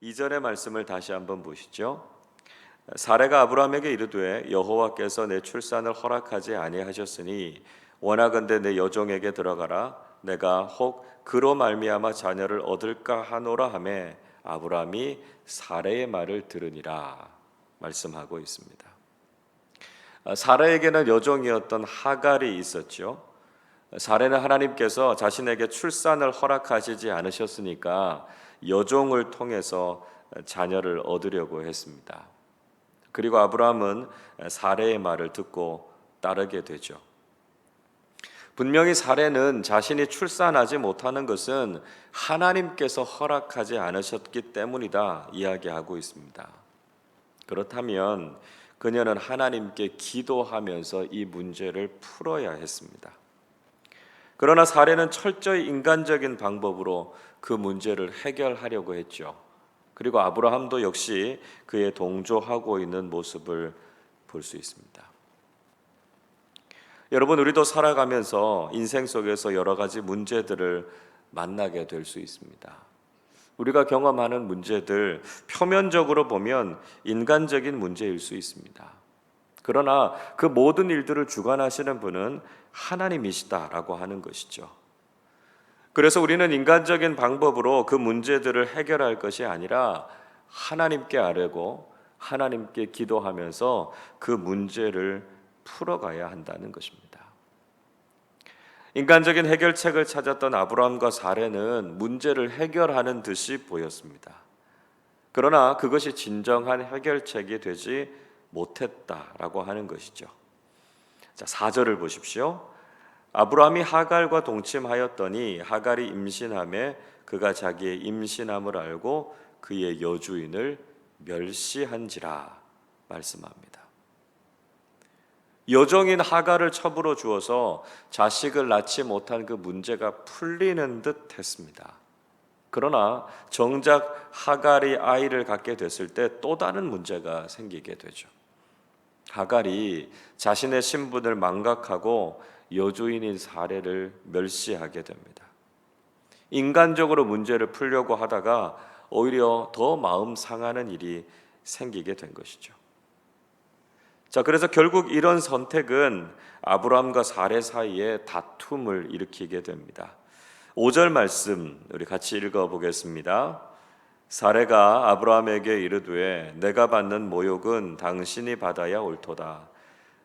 이전의 말씀을 다시 한번 보시죠. 사레가 아브라함에게 이르되 여호와께서 내 출산을 허락하지 아니하셨으니 원하건대 내 여종에게 들어가라. 내가 혹 그로 말미암아 자녀를 얻을까 하노라 하매 아브라함이 사레의 말을 들으니라 말씀하고 있습니다. 사레에게는 여종이었던 하갈이 있었죠. 사레는 하나님께서 자신에게 출산을 허락하시지 않으셨으니까 여종을 통해서 자녀를 얻으려고 했습니다. 그리고 아브라함은 사레의 말을 듣고 따르게 되죠. 분명히 사레는 자신이 출산하지 못하는 것은 하나님께서 허락하지 않으셨기 때문이다 이야기하고 있습니다. 그렇다면 그녀는 하나님께 기도하면서 이 문제를 풀어야 했습니다. 그러나 사레는 철저히 인간적인 방법으로 그 문제를 해결하려고 했죠. 그리고 아브라함도 역시 그에 동조하고 있는 모습을 볼 수 있습니다. 여러분, 우리도 살아가면서 인생 속에서 여러 가지 문제들을 만나게 될 수 있습니다. 우리가 경험하는 문제들 표면적으로 보면 인간적인 문제일 수 있습니다. 그러나 그 모든 일들을 주관하시는 분은 하나님이시다라고 하는 것이죠. 그래서 우리는 인간적인 방법으로 그 문제들을 해결할 것이 아니라 하나님께 아뢰고 하나님께 기도하면서 그 문제를 풀어가야 한다는 것입니다. 인간적인 해결책을 찾았던 아브라함과 사레는 문제를 해결하는 듯이 보였습니다. 그러나 그것이 진정한 해결책이 되지 못했다라고 하는 것이죠. 자, 4절을 보십시오. 아브라함이 하갈과 동침하였더니 하갈이 임신하매 그가 자기의 임신함을 알고 그의 여주인을 멸시한지라 말씀합니다. 여종인 하갈을 첩으로 주어서 자식을 낳지 못한 그 문제가 풀리는 듯 했습니다. 그러나 정작 하갈이 아이를 갖게 됐을 때 또 다른 문제가 생기게 되죠. 하갈이 자신의 신분을 망각하고 여주인인 사레를 멸시하게 됩니다. 인간적으로 문제를 풀려고 하다가 오히려 더 마음 상하는 일이 생기게 된 것이죠. 자, 그래서 결국 이런 선택은 아브라함과 사레 사이에 다툼을 일으키게 됩니다. 5절 말씀 우리 같이 읽어 보겠습니다. 사레가 아브라함에게 이르되 내가 받는 모욕은 당신이 받아야 옳도다.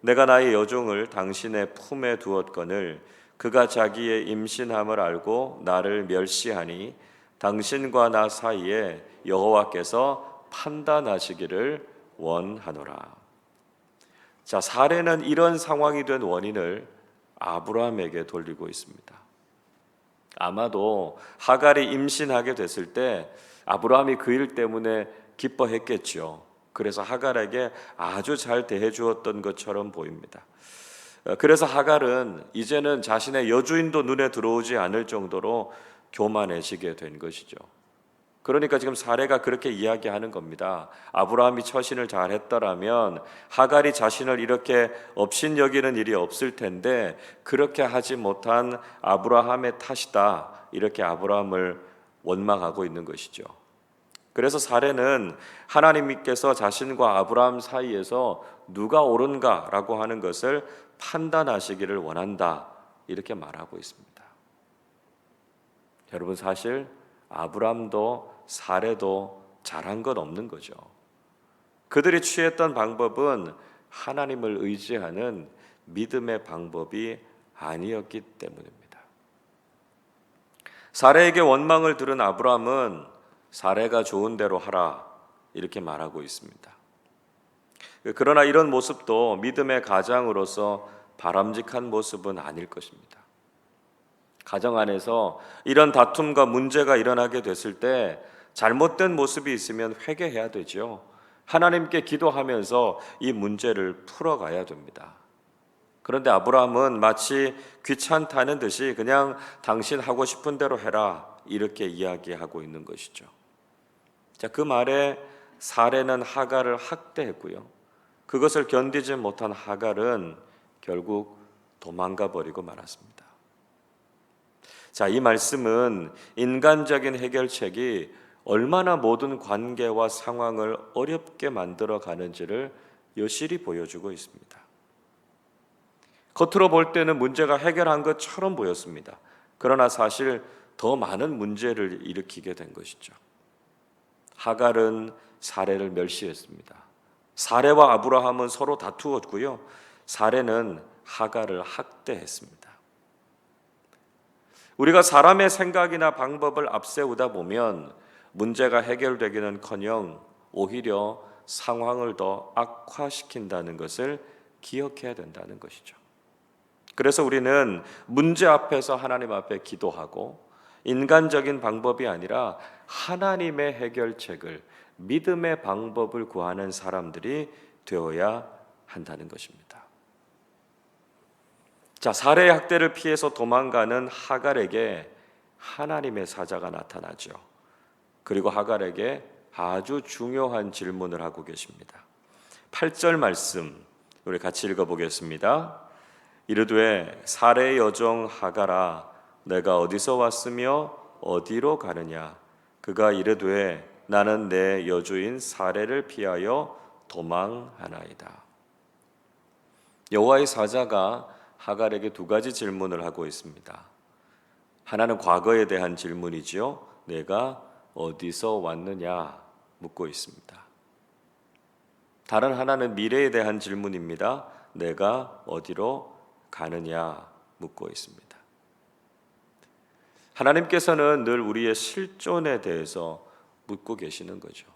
내가 나의 여종을 당신의 품에 두었거늘 그가 자기의 임신함을 알고 나를 멸시하니 당신과 나 사이에 여호와께서 판단하시기를 원하노라. 자, 사레는 이런 상황이 된 원인을 아브라함에게 돌리고 있습니다. 아마도 하갈이 임신하게 됐을 때 아브라함이 그 일 때문에 기뻐했겠죠. 그래서 하갈에게 아주 잘 대해 주었던 것처럼 보입니다. 그래서 하갈은 이제는 자신의 여주인도 눈에 들어오지 않을 정도로 교만해지게 된 것이죠. 그러니까 지금 사레가 그렇게 이야기하는 겁니다. 아브라함이 처신을 잘했더라면 하갈이 자신을 이렇게 업신여기는 일이 없을 텐데 그렇게 하지 못한 아브라함의 탓이다. 이렇게 아브라함을 원망하고 있는 것이죠. 그래서 사레는 하나님께서 자신과 아브라함 사이에서 누가 옳은가라고 하는 것을 판단하시기를 원한다. 이렇게 말하고 있습니다. 여러분, 사실 아브라함도 사레도 잘한 건 없는 거죠. 그들이 취했던 방법은 하나님을 의지하는 믿음의 방법이 아니었기 때문입니다. 사레에게 원망을 들은 아브라함은 사레가 좋은 대로 하라 이렇게 말하고 있습니다. 그러나 이런 모습도 믿음의 가장으로서 바람직한 모습은 아닐 것입니다. 가정 안에서 이런 다툼과 문제가 일어나게 됐을 때 잘못된 모습이 있으면 회개해야 되죠. 하나님께 기도하면서 이 문제를 풀어가야 됩니다. 그런데 아브라함은 마치 귀찮다는 듯이 그냥 당신 하고 싶은 대로 해라 이렇게 이야기하고 있는 것이죠. 자, 그 말에 사레는 하갈을 학대했고요. 그것을 견디지 못한 하갈은 결국 도망가 버리고 말았습니다. 자, 이 말씀은 인간적인 해결책이 얼마나 모든 관계와 상황을 어렵게 만들어 가는지를 여실히 보여주고 있습니다. 겉으로 볼 때는 문제가 해결한 것처럼 보였습니다. 그러나 사실 더 많은 문제를 일으키게 된 것이죠. 하갈은 사레를 멸시했습니다. 사레와 아브라함은 서로 다투었고요. 사레는 하갈을 학대했습니다. 우리가 사람의 생각이나 방법을 앞세우다 보면 문제가 해결되기는커녕 오히려 상황을 더 악화시킨다는 것을 기억해야 된다는 것이죠. 그래서 우리는 문제 앞에서 하나님 앞에 기도하고 인간적인 방법이 아니라 하나님의 해결책을, 믿음의 방법을 구하는 사람들이 되어야 한다는 것입니다. 자, 사례의 학대를 피해서 도망가는 하갈에게 하나님의 사자가 나타나죠. 그리고 하갈에게 아주 중요한 질문을 하고 계십니다. 8절 말씀 우리 같이 읽어보겠습니다. 이르되 사레의 여종 하갈아, 내가 어디서 왔으며 어디로 가느냐? 그가 이르되 나는 내 여주인 사레를 피하여 도망하나이다. 여호와의 사자가 하갈에게 두 가지 질문을 하고 있습니다. 하나는 과거에 대한 질문이지요. 내가 어디서 왔느냐 묻고 있습니다. 다른 하나는 미래에 대한 질문입니다. 내가 어디로 가느냐 묻고 있습니다. 하나님께서는 늘 우리의 실존에 대해서 묻고 계시는 거죠.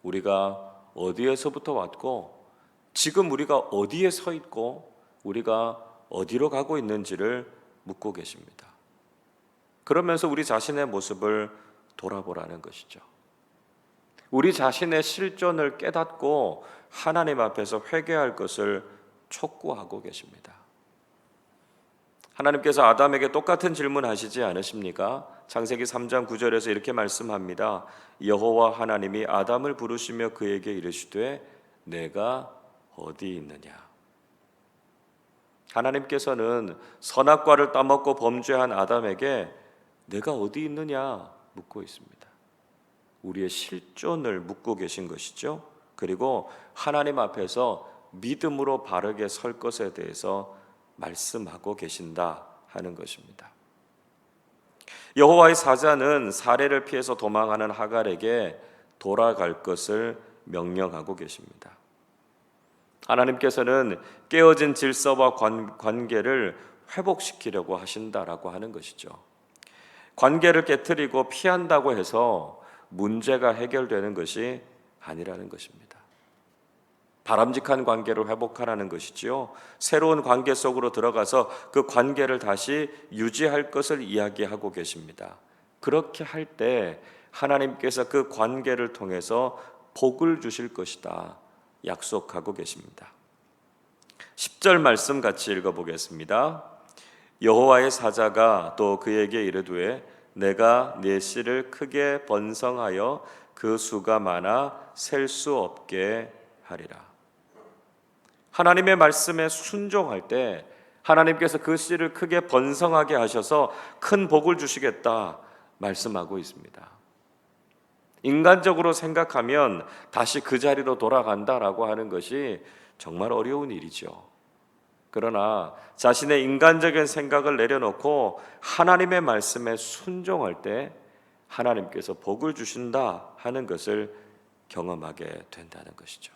우리가 어디에서부터 왔고 지금 우리가 어디에 서 있고 우리가 어디로 가고 있는지를 묻고 계십니다. 그러면서 우리 자신의 모습을 돌아보라는 것이죠. 우리 자신의 실존을 깨닫고 하나님 앞에서 회개할 것을 촉구하고 계십니다. 하나님께서 아담에게 똑같은 질문 하시지 않으십니까? 창세기 3장 9절에서 이렇게 말씀합니다. 여호와 하나님이 아담을 부르시며 그에게 이르시되 내가 어디 있느냐? 하나님께서는 선악과를 따먹고 범죄한 아담에게 내가 어디 있느냐 묻고 있습니다. 우리의 실존을 묻고 계신 것이죠. 그리고 하나님 앞에서 믿음으로 바르게 설 것에 대해서 말씀하고 계신다 하는 것입니다. 여호와의 사자는 사례를 피해서 도망하는 하갈에게 돌아갈 것을 명령하고 계십니다. 하나님께서는 깨어진 질서와 관계를 회복시키려고 하신다라고 하는 것이죠. 관계를 깨트리고 피한다고 해서 문제가 해결되는 것이 아니라는 것입니다. 바람직한 관계를 회복하라는 것이지요. 새로운 관계 속으로 들어가서 그 관계를 다시 유지할 것을 이야기하고 계십니다. 그렇게 할 때 하나님께서 그 관계를 통해서 복을 주실 것이다 약속하고 계십니다. 10절 말씀 같이 읽어보겠습니다. 여호와의 사자가 또 그에게 이르되 내가 네 씨를 크게 번성하여 그 수가 많아 셀 수 없게 하리라. 하나님의 말씀에 순종할 때 하나님께서 그 씨를 크게 번성하게 하셔서 큰 복을 주시겠다 말씀하고 있습니다. 인간적으로 생각하면 다시 그 자리로 돌아간다라고 하는 것이 정말 어려운 일이죠. 그러나 자신의 인간적인 생각을 내려놓고 하나님의 말씀에 순종할 때 하나님께서 복을 주신다 하는 것을 경험하게 된다는 것이죠.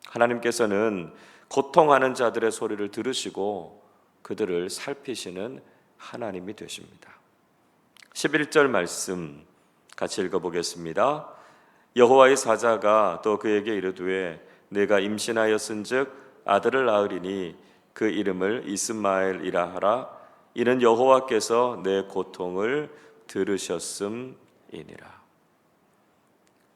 하나님께서는 고통하는 자들의 소리를 들으시고 그들을 살피시는 하나님이 되십니다. 11절 말씀 같이 읽어보겠습니다. 여호와의 사자가 또 그에게 이르되 내가 임신하였은즉 아들을 낳으리니 그 이름을 이스마엘이라 하라. 이는 여호와께서 내 고통을 들으셨음이니라.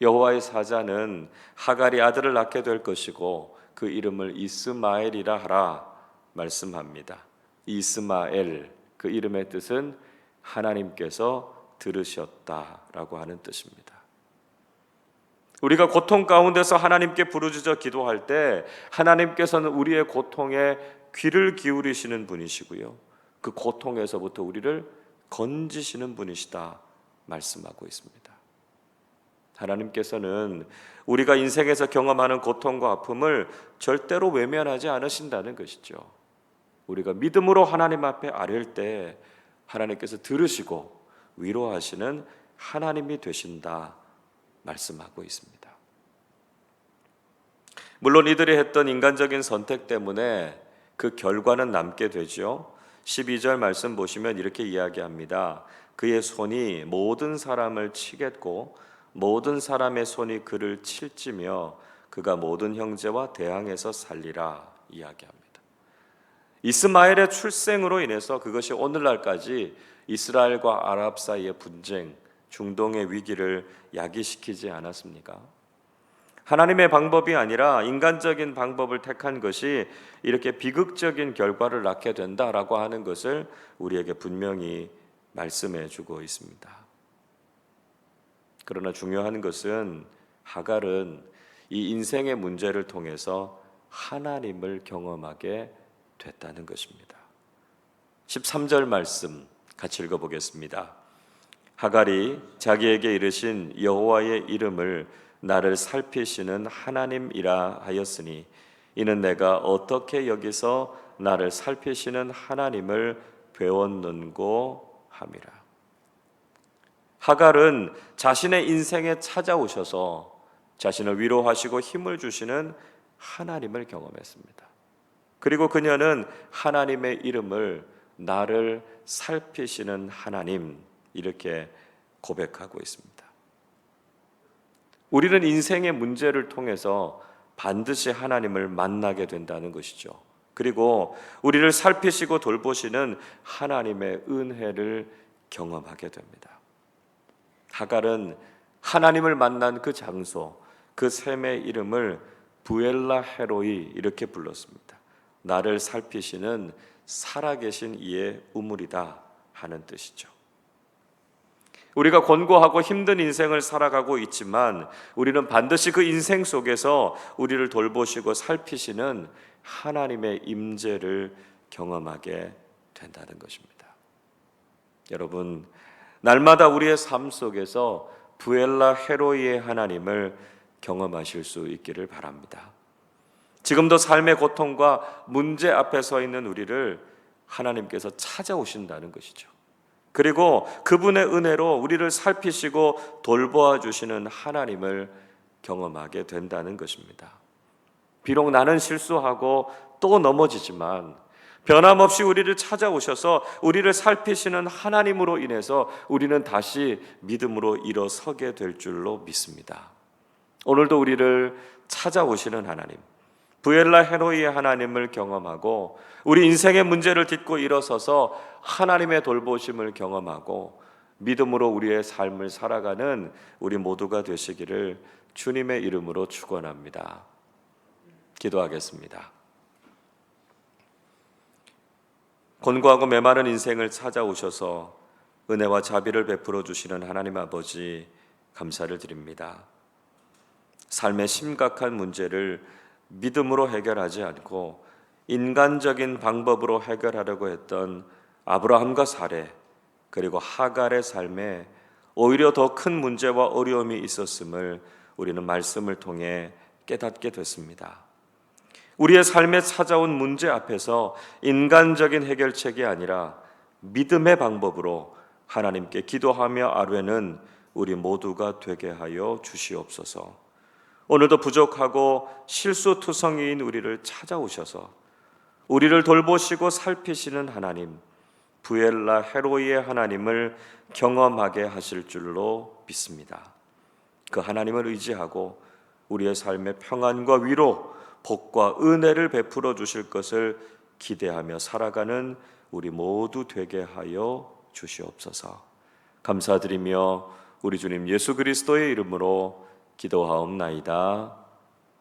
여호와의 사자는 하갈이 아들을 낳게 될 것이고 그 이름을 이스마엘이라 하라 말씀합니다. 이스마엘, 그 이름의 뜻은 하나님께서 들으셨다라고 하는 뜻입니다. 우리가 고통 가운데서 하나님께 부르짖어 기도할 때 하나님께서는 우리의 고통에 귀를 기울이시는 분이시고요, 그 고통에서부터 우리를 건지시는 분이시다 말씀하고 있습니다. 하나님께서는 우리가 인생에서 경험하는 고통과 아픔을 절대로 외면하지 않으신다는 것이죠. 우리가 믿음으로 하나님 앞에 아뢰을 때 하나님께서 들으시고 위로하시는 하나님이 되신다 말씀하고 있습니다. 물론 이들이 했던 인간적인 선택 때문에 그 결과는 남게 되죠. 12절 말씀 보시면 이렇게 이야기합니다. 그의 손이 모든 사람을 치겠고 모든 사람의 손이 그를 칠지며 그가 모든 형제와 대항해서 살리라 이야기합니다. 이스마엘의 출생으로 인해서 그것이 오늘날까지 이스라엘과 아랍 사이의 분쟁, 중동의 위기를 야기시키지 않았습니까? 하나님의 방법이 아니라 인간적인 방법을 택한 것이 이렇게 비극적인 결과를 낳게 된다라고 하는 것을 우리에게 분명히 말씀해 주고 있습니다. 그러나 중요한 것은 하갈은 이 인생의 문제를 통해서 하나님을 경험하게 됐다는 것입니다. 13절 말씀 같이 읽어보겠습니다. 하갈이 자기에게 이르신 여호와의 이름을 나를 살피시는 하나님이라 하였으니 이는 내가 어떻게 여기서 나를 살피시는 하나님을 배웠는고 함이라. 하갈은 자신의 인생에 찾아오셔서 자신을 위로하시고 힘을 주시는 하나님을 경험했습니다. 그리고 그녀는 하나님의 이름을 나를 살피시는 하나님 이렇게 고백하고 있습니다. 우리는 인생의 문제를 통해서 반드시 하나님을 만나게 된다는 것이죠. 그리고 우리를 살피시고 돌보시는 하나님의 은혜를 경험하게 됩니다. 하갈은 하나님을 만난 그 장소, 그 샘의 이름을 부엘라 헤로이 이렇게 불렀습니다. 나를 살피시는 살아계신 이의 우물이다 하는 뜻이죠. 우리가 곤고하고 힘든 인생을 살아가고 있지만 우리는 반드시 그 인생 속에서 우리를 돌보시고 살피시는 하나님의 임재를 경험하게 된다는 것입니다. 여러분, 날마다 우리의 삶 속에서 부엘라 헤로이의 하나님을 경험하실 수 있기를 바랍니다. 지금도 삶의 고통과 문제 앞에 서 있는 우리를 하나님께서 찾아오신다는 것이죠. 그리고 그분의 은혜로 우리를 살피시고 돌보아 주시는 하나님을 경험하게 된다는 것입니다. 비록 나는 실수하고 또 넘어지지만 변함없이 우리를 찾아오셔서 우리를 살피시는 하나님으로 인해서 우리는 다시 믿음으로 일어서게 될 줄로 믿습니다. 오늘도 우리를 찾아오시는 하나님, 부엘라 헤로이의 하나님을 경험하고 우리 인생의 문제를 딛고 일어서서 하나님의 돌보심을 경험하고 믿음으로 우리의 삶을 살아가는 우리 모두가 되시기를 주님의 이름으로 축원합니다. 기도하겠습니다. 곤고하고 메마른 인생을 찾아오셔서 은혜와 자비를 베풀어 주시는 하나님 아버지 감사를 드립니다. 삶의 심각한 문제를 믿음으로 해결하지 않고 인간적인 방법으로 해결하려고 했던 아브라함과 사레 그리고 하갈의 삶에 오히려 더 큰 문제와 어려움이 있었음을 우리는 말씀을 통해 깨닫게 됐습니다. 우리의 삶에 찾아온 문제 앞에서 인간적인 해결책이 아니라 믿음의 방법으로 하나님께 기도하며 아뢰는 우리 모두가 되게 하여 주시옵소서. 오늘도 부족하고 실수투성이인 우리를 찾아오셔서 우리를 돌보시고 살피시는 하나님, 부엘라 헤로이의 하나님을 경험하게 하실 줄로 믿습니다. 그 하나님을 의지하고 우리의 삶에 평안과 위로, 복과 은혜를 베풀어 주실 것을 기대하며 살아가는 우리 모두 되게 하여 주시옵소서. 감사드리며 우리 주님 예수 그리스도의 이름으로 기도하옵나이다.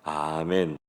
아멘.